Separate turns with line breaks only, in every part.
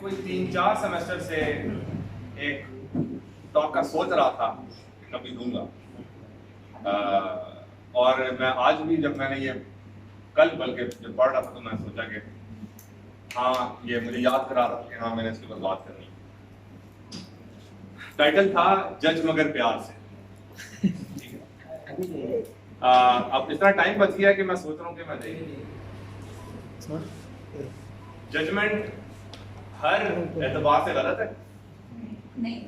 कोई 3-4 सेमेस्टर से एक टॉक का सोच रहा था कि कभी दूंगा, और मैं आज भी जब मैंने ये कल बल्कि जब पढ़ रहा था तो मैं सोचा कि हाँ ये मुझे याद करा रहा था कि हाँ मैंने इसके ऊपर बात करनी। टाइटल था जज मगर प्यार से। ठीक है, अब इतना टाइम बच गया कि मैं सोच रहा हूँ कि मैं जजमेंट हर एतबार से गलत है।
नहीं।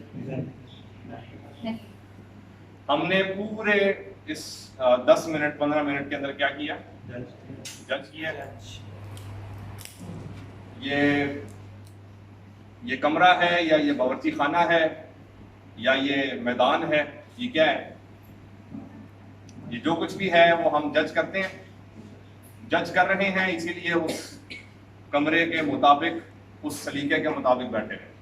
हमने पूरे इस 10 मिनट 15 मिनट के अंदर क्या किया? जज किया। ये कमरा है या ये बावर्ची खाना है या ये मैदान है, ये क्या है? ये जो कुछ भी है वो हम जज करते हैं, जज कर रहे हैं, इसीलिए उस कमरे के मुताबिक, उस सलीके के मुताबिक बैठे हैं।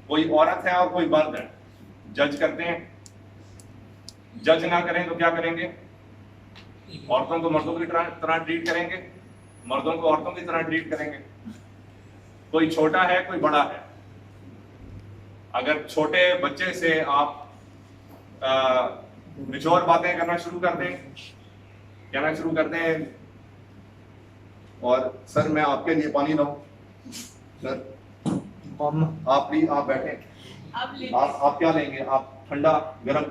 कोई औरत है और कोई मर्द है, जज करते हैं। जज ना करें तो क्या करेंगे? औरतों को मर्दों की तरह ट्रीट करेंगे, मर्दों को औरतों की तरह ट्रीट करेंगे। कोई छोटा है कोई बड़ा है। अगर छोटे बच्चे से आप निचोड़ बातें करना शुरू कर दें, कहना शुरू कर दें, और सर मैं आपके लिए पानी लाऊं, सर आप प्लीज आप बैठे, आप क्या लेंगे? आप ठंडा गरम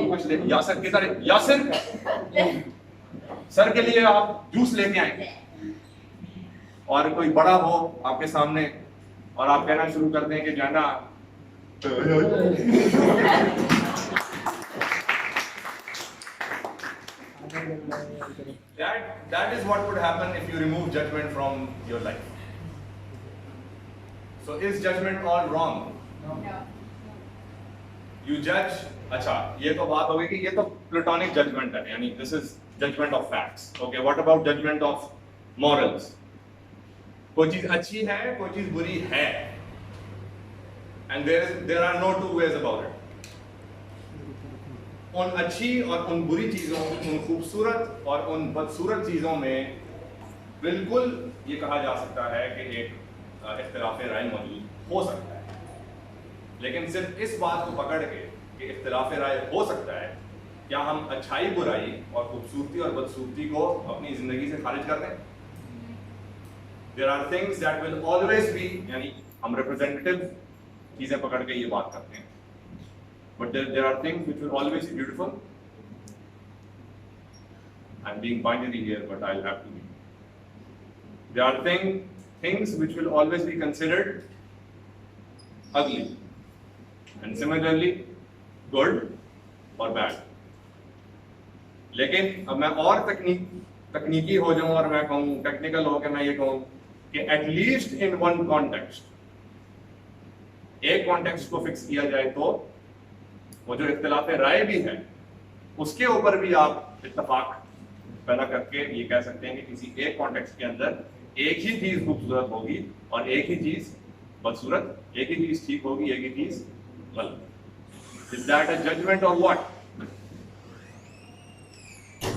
कुछ ले, यासर किधर है? यासर सर के लिए आप जूस लेके आए। और कोई बड़ा हो आपके सामने और आप कहना शुरू कर दें कि जाना that is what would happen if you remove judgment from your life. So is judgment all wrong?
No.
You judge, अच्छा ये तो बात हो गई कि ये तो प्लेटोनिक जजमेंट है, यानी this is judgement of facts. Okay, what about judgement of morals? कोई चीज अच्छी है कोई चीज बुरी है, and there are no two ways about it. उन अच्छी और उन बुरी चीजों, उन खूबसूरत और उन बदसूरत चीजों में बिल्कुल ये कहा जा सकता है कि एक इख्तिलाफ राय मौजूद हो सकता है, लेकिन सिर्फ इस बात को पकड़ के कि इख्तिलाफ राय हो सकता है, क्या हम अच्छाई बुराई और खूबसूरती और बदसूरती को अपनी जिंदगी से खारिज कर दें? There are things that will always be, यानी हम रिप्रेजेंटेटिव चीजें पकड़ के ये बात करते हैं, but there are things which will always be beautiful. I'm being binary here, but I'll have to be. There are things which will always be considered ugly, and similarly good or bad. लेकिन अब मैं और तकनीकी हो जाऊं और मैं कहूं, टेक्निकल हो के मैं ये कहूं कि एटलीस्ट इन वन कॉन्टेक्स्ट, एक कॉन्टेक्स्ट को फिक्स किया जाए तो वो जो इख्तिलाफ राय भी है उसके ऊपर भी आप इत्तेफाक पैदा करके ये कह सकते हैं कि किसी एक कॉन्टेक्स्ट के अंदर एक ही चीज खूबसूरत होगी और एक ही चीज बदसूरत, एक ही चीज ठीक होगी एक ही चीज गलत। इज दैट अ जजमेंट और व्हाट?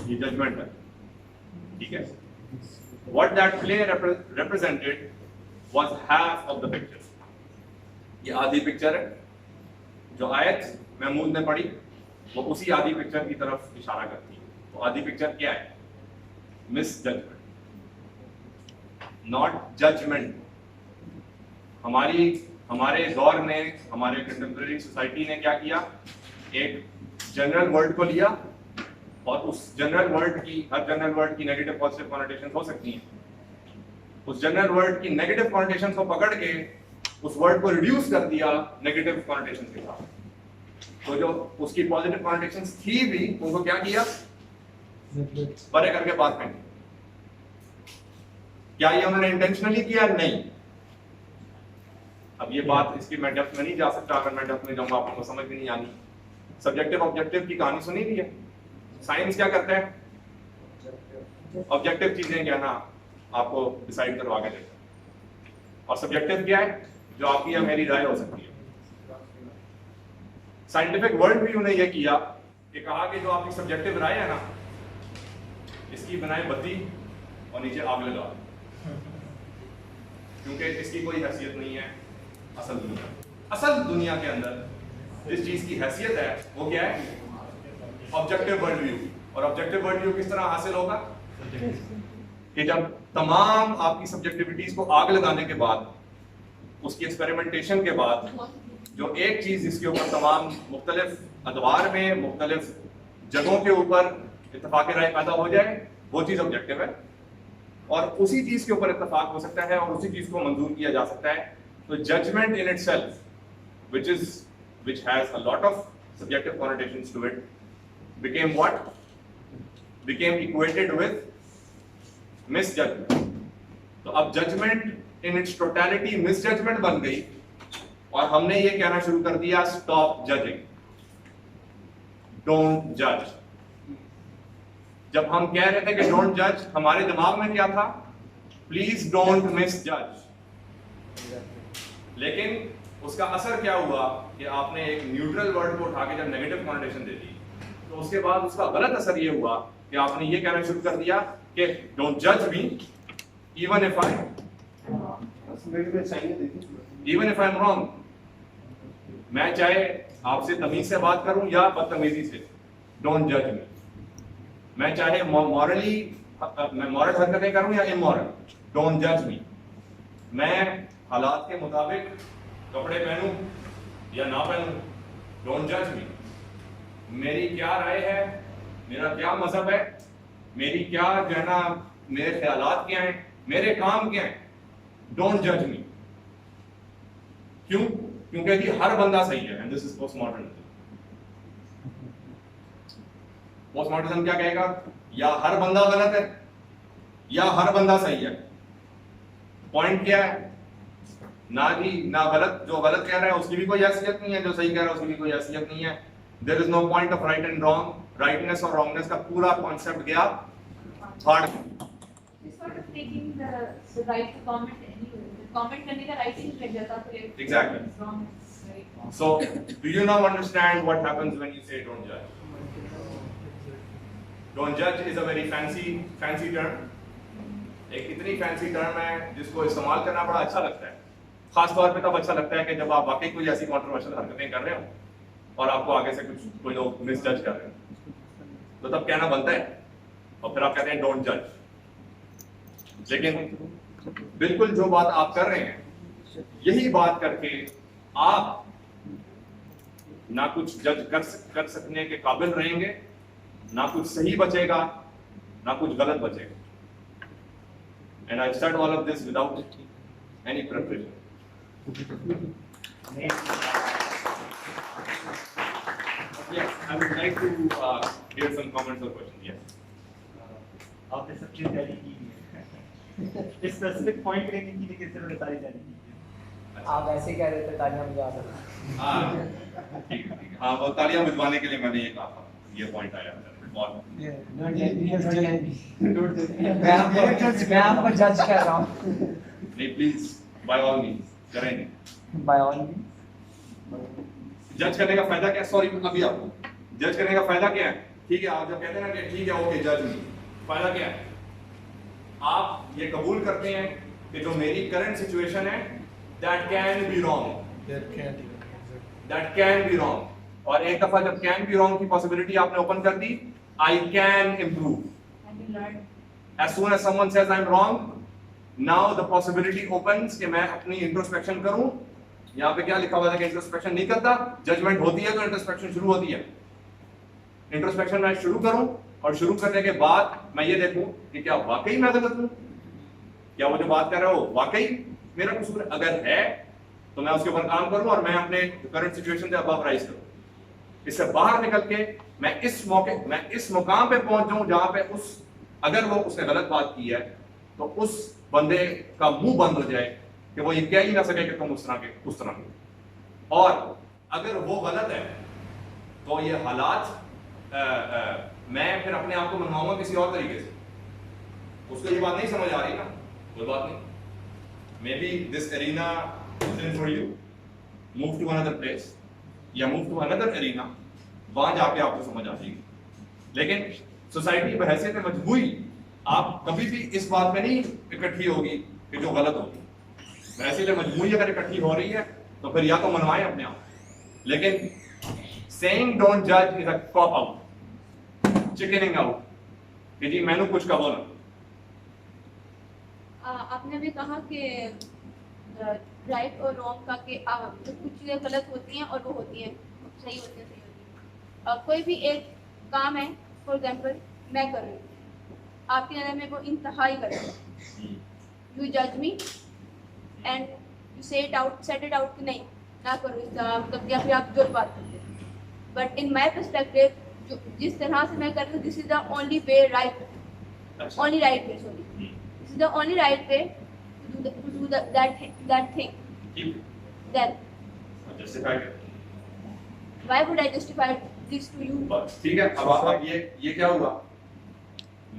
ये जजमेंट है, ठीक है। What that play represented was half of the picture. ये आधी पिक्चर है, जो आयत महमूद ने पढ़ी वो उसी आधी पिक्चर की तरफ इशारा करती है। तो आधी पिक्चर क्या है? Misjudgement, not judgement. हमारे दौर में, हमारे कंटेम्परेरी सोसाइटी ने क्या किया? एक जनरल वर्ड को लिया और उस जनरल वर्ड की, हर जनरल वर्ड की नेगेटिव पॉजिटिव कॉनोटेशन हो सकती हैं, उस जनरल वर्ड की नेगेटिव कॉनोटेशन को पकड़ के उस वर्ड को रिड्यूस कर दिया नेगेटिव कॉनोटेशन के साथ। तो जो उसकी पॉजिटिव कॉनोटेशन थी भी उनको क्या किया? परे करके बात फेंक। क्या ये उन्होंने इंटेंशनली किया? नहीं। अब ये बात, इसकी मैं डेप्थ में नहीं जा सकता, अगर मैं डेप्थ में जाऊंगा आपको समझ में नहीं आनी। सब्जेक्टिव ऑब्जेक्टिव की कहानी सुनी भी है। साइंस क्या करता है? ऑब्जेक्टिव चीजें क्या ना आपको डिसाइड करवा के देता है, और सब्जेक्टिव क्या है? जो आपकी या मेरी राय हो सकती है। साइंटिफिक वर्ल्ड भी उन्हें यह किया कि कहा कि जो आपकी सब्जेक्टिव राय है ना, इसकी बनाए बत्ती और नीचे आग लगा। क्योंकि इसकी कोई हैसियत नहीं है असल दुनिया के अंदर जिस चीज की हैसियत है वो क्या है? Objective world view. और ऑब्जेक्टिव वर्ल्ड व्यू किस तरह हासिल होगा? कि जब तमाम आपकी सब्जेक्टिविटीज को आग लगाने के बाद, उसकी एक्सपेरिमेंटेशन के बाद, जो एक चीज जिसके ऊपर तमाम मुख्तलिफ अदवार में मुख्तलिफ जगहों के ऊपर इत्तफाक राय पैदा हो जाए, वो चीज ऑब्जेक्टिव है। और उसी चीज के ऊपर इत्तफाक हो सकता है और उसी चीज को मंजूर किया जा सकता है। तो judgement in itself which has a lot of subjective connotations to it became equated with misjudgment. तो अब judgment in its totality misjudgment बन गई और हमने ये कहना शुरू कर दिया stop judging, don't judge। जब हम कह रहे थे कि don't judge, हमारे दिमाग में क्या था? Please don't misjudge। लेकिन उसका असर क्या हुआ कि आपने एक न्यूट्रल वर्ड को उठा के जब नेगेटिव कॉनोटेशन दे दी, तो उसके बाद उसका गलत असर ये हुआ कि आपने ये कहना शुरू कर दिया कि डोंट जज me even if I am wrong. मैं चाहे आपसे तमीज से बात करूं या बदतमीजी से, डोंट जज मी। मैं चाहे मॉरल हरकतें करूं या इमोरल, डोंट जज मी। मैं हालात के मुताबिक कपड़े पहनूं या ना पहनूं, डोंट जज मी। मेरी क्या राय है, मेरा क्या मजहब है, मेरी क्या जो है ना मेरे ख्यालात क्या हैं, मेरे काम क्या हैं, डोंट जज मी। क्यों? क्योंकि जी हर बंदा सही है। And this is postmodernism. Postmodernism क्या कहेगा? या हर बंदा गलत है या हर बंदा सही है। पॉइंट क्या है? ना जी ना गलत, जो गलत कह रहा है उसकी भी कोई हैसियत नहीं है, जो सही कह रहा है उसकी भी कोई हैसियत नहीं है। There is no point of right and wrong. Rightness और रॉन्गनेस का पूरा कॉन्सेप्ट गया फाड़ में।
कमेंट करने का राइट ही नहीं लग जाता फिर।
Exactly. So do you now understand what happens when you say don't judge? Don't judge is a very fancy term। एक इतनी फैंसी टर्म है जिसको इस्तेमाल करना बड़ा अच्छा लगता है। खास तौर पे तब अच्छा लगता है कि जब आप वाकई कोई ऐसी कंट्रोवर्शियल हरकतें कर रहे हो और आपको आगे से कोई लोग मिसजज कर रहे हो, तो तब कहना बनता है और फिर आप कहते हैं डोंट जज। लेकिन बिल्कुल जो बात आप कर रहे हैं, यही बात करके आप ना कुछ जज कर सकने के काबिल रहेंगे, ना कुछ सही बचेगा, ना कुछ गलत बचेगा। And I said all of this without any preparation. Yes, I would like to hear some comments or questions. Yes.
आपने सब चीज जारी की है। इस स्पेसिफिक पॉइंट पे नहीं की, लेकिन सिर्फ सारी जारी की है।
आप ऐसे कह रहे थे तालियां बजा रहे थे।
हाँ, ठीक है। हाँ, वो तालियां बजवाने के लिए मैंने ये कहा था, ये पॉइंट आया था।
मैं आपको जज कर रहा हूँ।
नहीं, प्लीज बाय ऑल मींस करेंगे।
बाय ऑल मींस
जज करने का फायदा क्या? सॉरी, अभी आपको जज करने का फायदा क्या है? ठीक है, आप जब कहते हैं ना कि ठीक है ओके जज मी, फायदा क्या है? आप ये कबूल करते हैं कि जो मेरी करंट सिचुएशन है that can be wrong, that can be wrong. और एक दफा जब कैन बी रॉन्ग की पॉसिबिलिटी आपने ओपन कर दी, I can improve. As soon as someone says I'm wrong, now the possibility opens कि मैं अपनी इंट्रोस्पेक्शन करूं। यहाँ पे क्या लिखा हुआ है कि इंट्रोस्पेक्शन नहीं करता, जजमेंट होती है तो इंट्रोस्पेक्शन शुरू होती है। इंट्रोस्पेक्शन मैं शुरू करूं और शुरू करने के बाद मैं ये देखूं कि क्या वाकई मैं गलत हूं, क्या वो जो बात कर रहा हो वाकई मेरा कसूर है। अगर है तो मैं उसके ऊपर काम करूं और मैं अपने करंट सिचुएशन से अबव राइज करूं। इससे बाहर निकल के मैं इस मुकाम पे पहुंच जाऊं जहां पे अगर वो उसने गलत बात की है तो उस बंदे का मुंह बंद हो जाए कि वो ये कह ही ना सके कि तुम उस तरह के। और अगर वो गलत है तो ये हालात मैं फिर अपने आप को मनवाऊंगा किसी और तरीके से। उसको ये बात नहीं समझ आ रही ना, कोई बात नहीं, may be this arena isn't for you, move to another place या मूव टू अनदर एरिना, वहां जाके आपको समझ आ जाएगी। लेकिन सोसाइटी बहैसियत मजबूरी आप कभी भी इस बात पे नहीं इकट्ठी होगी कि जो गलत होगी। इसीलिए मजबूरी अगर इकट्ठी हो रही है तो फिर या तो मनवाएं अपने आप, लेकिन सेइंग डोंट जज is a cop out, chickening out कि जी मैंने कुछ कहो ना।
आपने भी कहा कि राइट और रॉन्ग का कि कुछ चीज़ें गलत होती हैं और वो होती हैं सही होती है। कोई भी एक काम है, फॉर एग्जांपल मैं कर रही हूँ, आपकी नज़र में वो इंतहाई गलत है, यू जज me and you set it out कि नहीं ना करो इस तरह, मतलब या फिर आप जो बात करते हैं, बट इन माई परस्पेक्टिव जिस तरह से मैं कर रही हूँ, this is the only way right, only right way, sorry. This is the only right way to do that thing. Then
justify it.
why would I justify this to you?
बस ठीक है। अब ये क्या हुआ,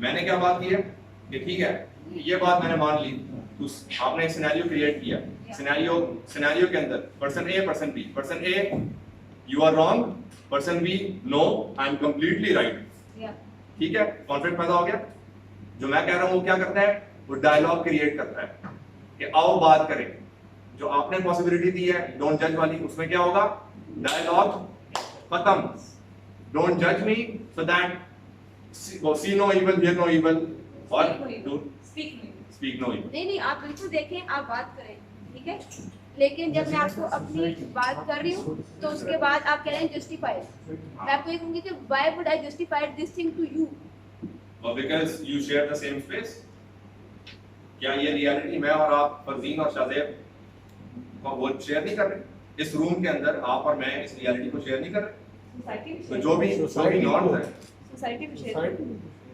मैंने क्या बात की है कि ठीक है ये बात मैंने मान ली, तो आपने एक सिनेरियो क्रिएट किया, सिनेरियो के अंदर person A person B, person A you are wrong, person B no I am completely right,
Yeah.
ठीक है, कॉन्फ्लिक्ट पैदा हो गया। जो मैं कह रहा हूँ वो क्या करता है, वो डायलॉग क्रिएट करता है कि आओ बात करें। जो आपने पॉसिबिलिटी दी है डोंट जज वाली, उसमें क्या होगा, डायलॉग खत्म, डोंट जज me so that see no evil hear no evil और स्पीक नो इविल।
नहीं आप बिल्कुल देखें, आप बात करें, ठीक है, लेकिन जब मैं आपको अपनी बात कर रही हूँ तो उसके बाद आप कह रहे हैं जस्टिफाइड, मैं आपको ये कहूँगी कि why would I justify this thing to you?
Because you share the same space. क्या ये रियलिटी मैं और आप, फरजीन और शाज़ेब, वो शेयर नहीं कर रहे? इस रूम के अंदर आप और मैं इस रियलिटी को शेयर नहीं कर रहे? तो जो भी नॉर्म्स हैं,
सोसाइटी में शेयर,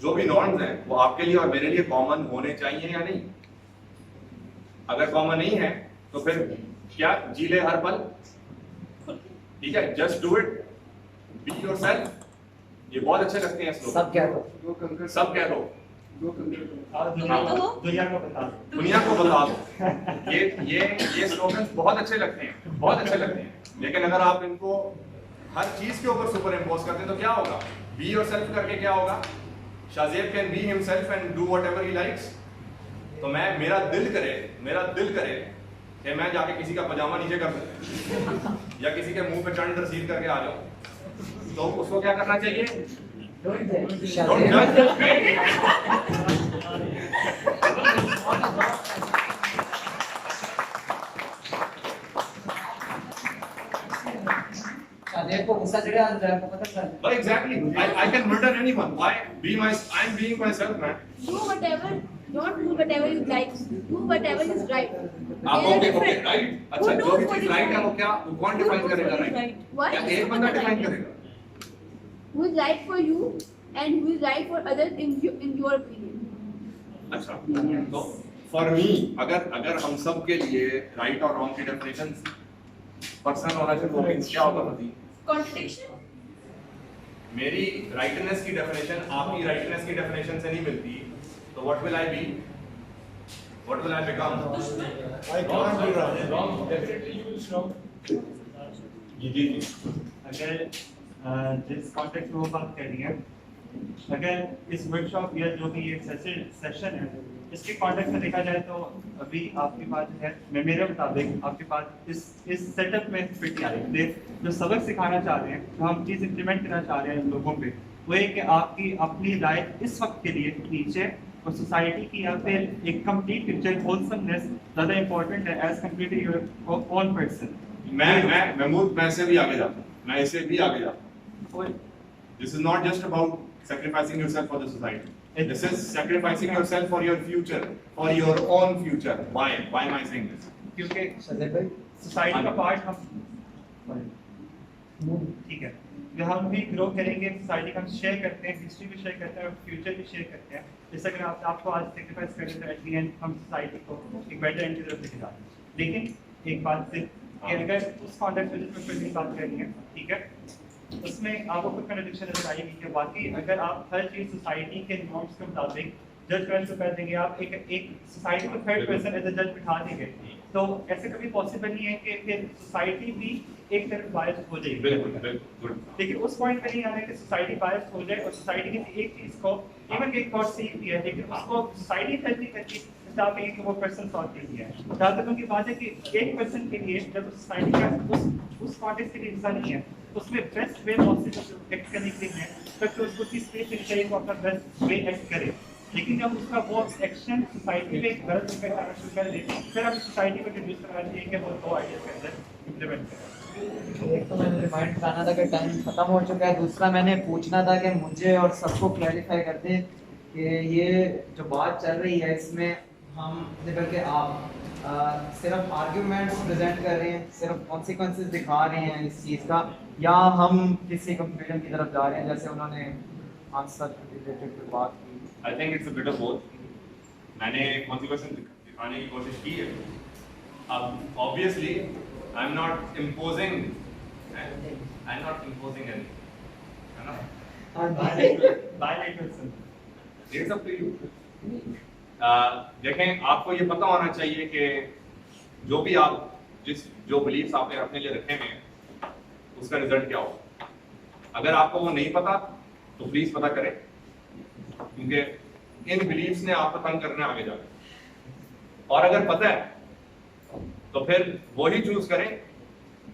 जो भी नॉर्म्स हैं वो आपके लिए और मेरे लिए कॉमन होने चाहिए या नहीं? अगर कॉमन नहीं है तो फिर क्या जी ले हर पल, ठीक है, just do it, be yourself. ये बहुत अच्छे लगते हैं स्लोगन,
सब कह दो,
सब कह दो,
दुनिया को बता दो,
दुनिया को बता दो। ये स्लोगन बहुत अच्छे लगते हैं, बहुत अच्छे लगते हैं, लेकिन अगर आप इनको हर चीज के ऊपर सुपर इम्पोज करते हैं तो क्या होगा? बी योरसेल्फ करके क्या होगा? Shahzeb can be himself and do whatever he likes. तो मेरा दिल करे कि मैं जाके किसी का पजामा नीचे कर दूं या किसी के मुंह पे चंड रसीद करके आ जाऊं, तो उसको क्या करना चाहिए?
Don't judge.
Don't judge.
Shahzeb को गुस्सा चढ़े आज जाए को पता चल।
But exactly, I can murder anyone. Why? I'm being myself, man.
do whatever, don't do whatever you like, do whatever is right.
आप ओके राइट, अच्छा जो भी चीज राइट है वो क्या, वो कौन डिफाइन करेगा राइट?
What?
क्या एक बंदा डिफाइन करेगा?
Who is right for you and who is right for others in your opinion?
अच्छा, तो फॉर मी अगर हम सब के लिए राइट और रॉन्ग की डेफिनेशन पर्सन होना चाहिए, तो क्या होगा पति?
Contradiction?
मेरी राइटनेस की डेफिनेशन आपकी राइटनेस की डेफिनेशन से नहीं मिलती, तो what will I be? What will I become?
I can't be wrong.
wrong, definitely you will wrong.
जी
अगर जिस कॉन्टेक्स्ट में वो बात कर रही है, अगर इस वर्कशॉप या जो भी एक सेशन है, इसके कॉन्टेक्स्ट में देखा जाए तो अभी आपके पास जो है, मेरे मुताबिक आपके पास इस सेटअप में फिट आ रही है। जो सबक सिखाना चाह रहे हैं, जो हम चीज़ इम्प्लीमेंट करना चाह रहे हैं लोगों पे, वो है कि आपकी अपनी लाइफ इस वक्त के लिए नीचे और सोसाइटी की या फिर एक कंप्लीट पिक्चर होलसमनेस ज़्यादा इंपॉर्टेंट है as compared to your own person.
मैं से भी आगे जाता हूँ, मैं इससे भी आगे जाता हूँ। This is not just about sacrificing yourself for the society. This is sacrificing yourself for your future, for your own future. Why am I saying this?
क्योंकि
शाज़ेब भाई
सोसाइटी का पार्ट हम, ठीक है, जो हम भी ग्रो करेंगे, सोसाइटी का हम शेयर करते हैं, हिस्ट्री भी शेयर करते हैं और फ्यूचर भी शेयर करते हैं। जैसे अगर आपको आज सेक्रीफाइस करें तो एट द एंड हम सोसाइटी को एक बेटर एंड की तरफ लेके जाते हैं। लेकिन एक बात सिर्फ कि अगर उस कॉन्टेक्स्ट में जिसमें फिर भी बात करनी है, ठीक है, उसमें आपको कुछ कंट्रडिक्शन नजर आएगी कि बाकी अगर आप हर चीज़ सोसाइटी के नॉर्म्स के मुताबिक जज कर देंगे, आप एक सोसाइटी को थर्ड पर्सन एज अ जज बिठा देंगे, तो ऐसे कभी पॉसिबल नहीं है कि फिर सोसाइटी भी एक तरफ बायस हो जाएगी।
बिल्कुल।
लेकिन उस पॉइंट पे नहीं आना है कि सोसाइटी बायस हो जाए और सोसाइटी किसी एक चीज़ को, इवन एक थॉट सेम भी है, लेकिन उसको सोसाइटी जज नहीं करती, आप कहेंगे कि वो पर्सन सॉल्व कर दिया है। जहाँ तक उनकी बात है कि एक पर्सन के लिए जब सोसाइटी का उस कॉन्टेक्स्ट के लिए हिस्सा नहीं है, उसमें बेस्ट वे पॉसिबल एक्ट करने के लिए है, तो उसको किस स्पेस में चाहिए वो अपना बेस्ट वे एक्ट करे। लेकिन जब उसका वो एक्शन सोसाइटी में गलत इम्पैक्ट आना शुरू कर दे, फिर हम सोसाइटी को इंट्रोड्यूस करना चाहिए कि वो दो आइडिया के अंदर इम्प्लीमेंट करें।
एक तो मैंने रिमाइंड कराना था कि टाइम खत्म हो चुका है, दूसरा मैंने पूछना था कि मुझे और सबको क्लैरिफाई कर दें कि ये जो बात चल रही है इसमें हम बल्कि आप सिर्फ आर्ग्यूमेंट्स प्रेजेंट कर रहे हैं, सिर्फ कॉन्सिक्वेंसेस दिखा रहे हैं इस चीज़ का, या हम किसी कंक्लूजन की तरफ जा रहे हैं जैसे उन्होंने आंसर रिलेटेड पे बात की।
I think it's a bit of both. मैंने कॉन्सिक्वेंसेस दिखाने की कोशिश की है। अब obviously I am not imposing any, है ना?
Bilateral sir,
it's up to you. देखें, आपको ये पता होना चाहिए कि जो भी आप जो बिलीफ्स आपने अपने लिए रखे हैं उसका रिजल्ट क्या होगा। अगर आपको वो नहीं पता तो प्लीज पता करें, क्योंकि इन बिलीफ्स ने आपको तंग करने आगे जाकर। और अगर पता है तो फिर वो ही चूज करें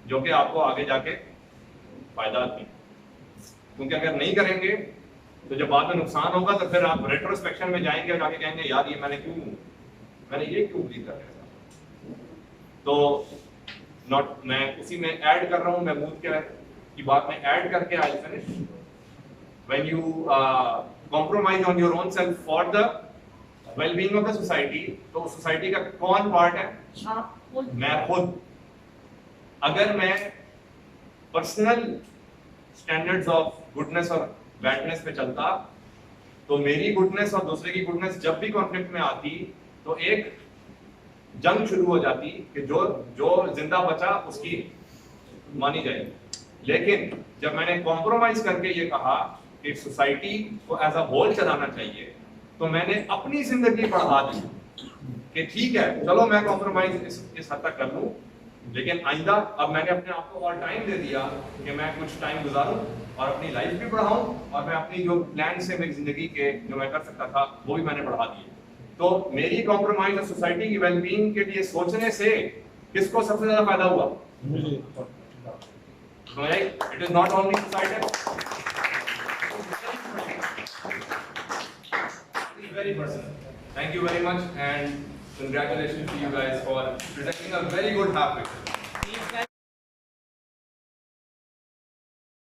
जो कि आपको आगे जाके फायदा दी, क्योंकि अगर नहीं करेंगे तो जब बाद में नुकसान होगा तो फिर आप रेट्रोस्पेक्शन में जाएंगे और जाके कहेंगे यार ये मैंने ये क्यों बिलीव कर रहा। तो नॉट मैं उसी में ऐड कर रहा हूं, महमूद की बात में ऐड करके I finish. When you compromise on your own self for the wellbeing of the society, तो सोसाइटी का कौन पार्ट है? मैं खुद। अगर मैं पर्सनल स्टैंडर्ड्स ऑफ गुडनेस और बैडनेस पे चलता तो मेरी गुडनेस और दूसरे की गुडनेस जब भी कॉन्फ्लिक्ट में आती तो एक जंग शुरू हो जाती कि जो जिंदा बचा उसकी मानी जाएगी। लेकिन जब मैंने कॉम्प्रोमाइज करके ये कहा कि सोसाइटी को एज अ होल चलाना चाहिए, तो मैंने अपनी जिंदगी बढ़ा दी कि ठीक है चलो मैं कॉम्प्रोमाइज इस हद तक कर लूं, लेकिन आइंदा अब मैंने अपने आप को और टाइम दे दिया कि मैं कुछ टाइम गुजारूं और अपनी लाइफ भी बढ़ाऊं, और मैं अपनी जो प्लान से मेरी जिंदगी के जो मैं कर सकता था वो भी मैंने बढ़ा दिए। तो मेरी कॉम्प्रोमाइज और सोसाइटी की वेलबीइंग के लिए सोचने से किसको सबसे ज्यादा फायदा हुआ? It is not only society, very personal. Thank you very much and congratulations to you guys for presenting a very good half picture.